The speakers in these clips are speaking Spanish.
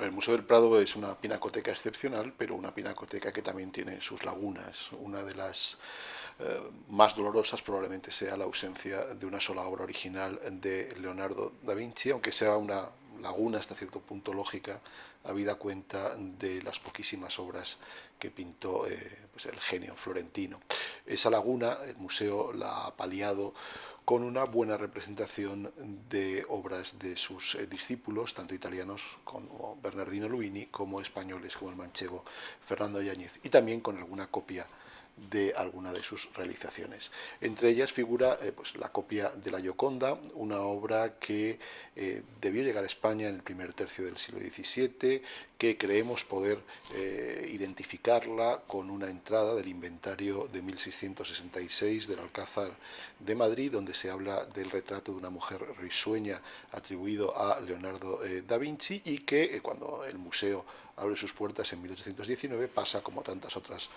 El Museo del Prado es una pinacoteca excepcional, pero una pinacoteca que también tiene sus lagunas. Una de las más dolorosas probablemente sea la ausencia de una sola obra original de Leonardo da Vinci, aunque sea una laguna hasta cierto punto lógica, habida cuenta de las poquísimas obras que pintó pues el genio florentino. Esa laguna el museo la ha paliado con una buena representación de obras de sus discípulos, tanto italianos como Bernardino Luini, como españoles como el manchego Fernando Yáñez, y también con alguna copia de alguna de sus realizaciones. Entre ellas figura pues, la copia de la Gioconda, una obra que debió llegar a España en el primer tercio del siglo XVII, que creemos poder identificarla con una entrada del inventario de 1666 del Alcázar de Madrid, donde se habla del retrato de una mujer risueña atribuido a Leonardo da Vinci y que cuando el museo abre sus puertas en 1819 pasa, como tantas otras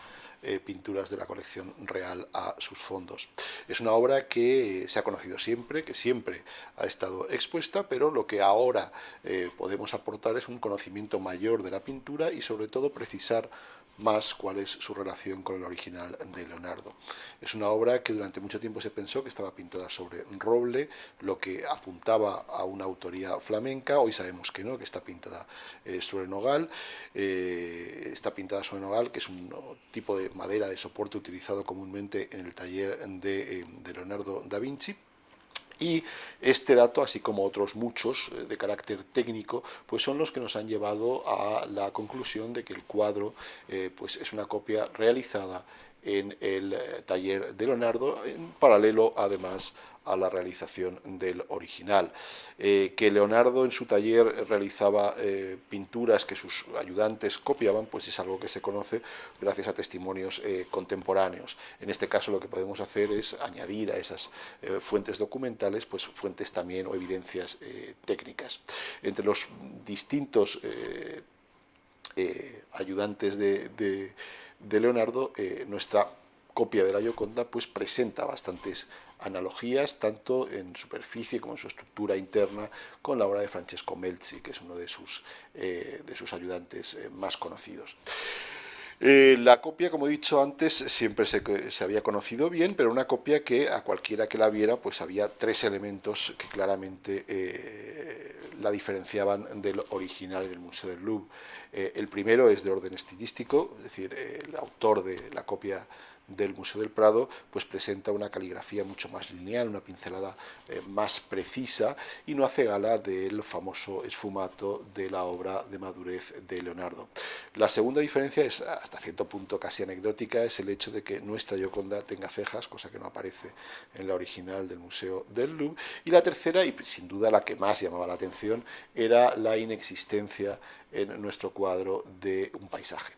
pinturas de la colección real, a sus fondos. Es una obra que se ha conocido siempre, que siempre ha estado expuesta, pero lo que ahora podemos aportar es un conocimiento mayor de la pintura y sobre todo precisar más cuál es su relación con el original de Leonardo. Es una obra que durante mucho tiempo se pensó que estaba pintada sobre roble, lo que apuntaba a una autoría flamenca. Hoy sabemos que no, que está pintada sobre nogal. Está pintada sobre nogal, que es un tipo de madera de soporte utilizado comúnmente en el taller de Leonardo da Vinci. Y este dato, así como otros muchos de carácter técnico, pues son los que nos han llevado a la conclusión de que el cuadro pues es una copia realizada en el taller de Leonardo, en paralelo además a la realización del original. Que Leonardo en su taller realizaba pinturas que sus ayudantes copiaban, pues es algo que se conoce gracias a testimonios contemporáneos. En este caso lo que podemos hacer es añadir a esas fuentes documentales pues fuentes también o evidencias técnicas. Entre los distintos ayudantes de Leonardo, nuestra copia de la Gioconda pues presenta bastantes analogías tanto en superficie como en su estructura interna con la obra de Francesco Melzi, que es uno de sus ayudantes más conocidos. La copia, como he dicho antes, siempre se había conocido bien, pero una copia que a cualquiera que la viera, pues había tres elementos que claramente la diferenciaban del original en el Museo del Louvre. El primero es de orden estilístico, es decir, el autor de la copia del Museo del Prado pues presenta una caligrafía mucho más lineal, una pincelada más precisa y no hace gala del famoso esfumato de la obra de madurez de Leonardo. La segunda diferencia es hasta cierto punto casi anecdótica, es el hecho de que nuestra Gioconda tenga cejas, cosa que no aparece en la original del Museo del Louvre. Y la tercera, y sin duda la que más llamaba la atención, era la inexistencia en nuestro cuadro de un paisaje.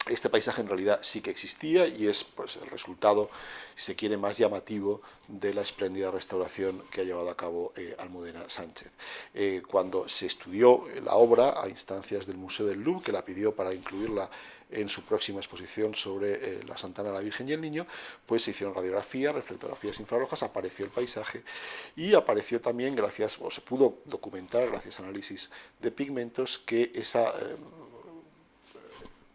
Este paisaje en realidad sí que existía y es pues, el resultado, si se quiere, más llamativo de la espléndida restauración que ha llevado a cabo Almudena Sánchez. Cuando se estudió la obra a instancias del Museo del Louvre, que la pidió para incluirla en su próxima exposición sobre la Santana, la Virgen y el Niño, pues se hicieron radiografías, reflectografías infrarrojas, apareció el paisaje y apareció también, gracias, o se pudo documentar gracias a análisis de pigmentos, que esa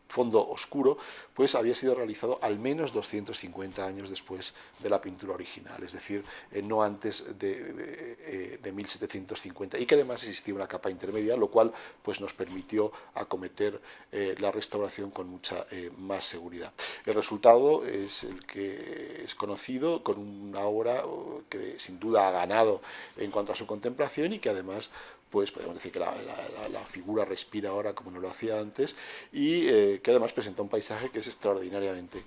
fondo oscuro, pues había sido realizado al menos 250 años después de la pintura original, es decir, no antes de 1750, y que además existía una capa intermedia, lo cual pues nos permitió acometer la restauración con mucha más seguridad. El resultado es el que es conocido, con una obra que sin duda ha ganado en cuanto a su contemplación y que además pues podemos decir que la figura respira ahora como no lo hacía antes y que además presenta un paisaje que es extraordinariamente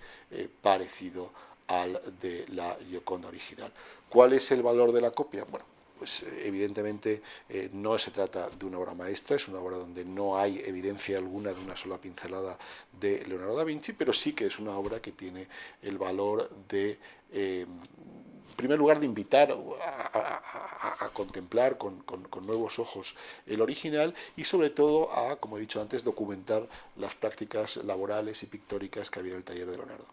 parecido al de la Gioconda original. ¿Cuál es el valor de la copia? Bueno, pues evidentemente no se trata de una obra maestra, es una obra donde no hay evidencia alguna de una sola pincelada de Leonardo da Vinci, pero sí que es una obra que tiene el valor de en primer lugar, de invitar a contemplar con nuevos ojos el original y sobre todo a, como he dicho antes, documentar las prácticas laborales y pictóricas que había en el taller de Leonardo.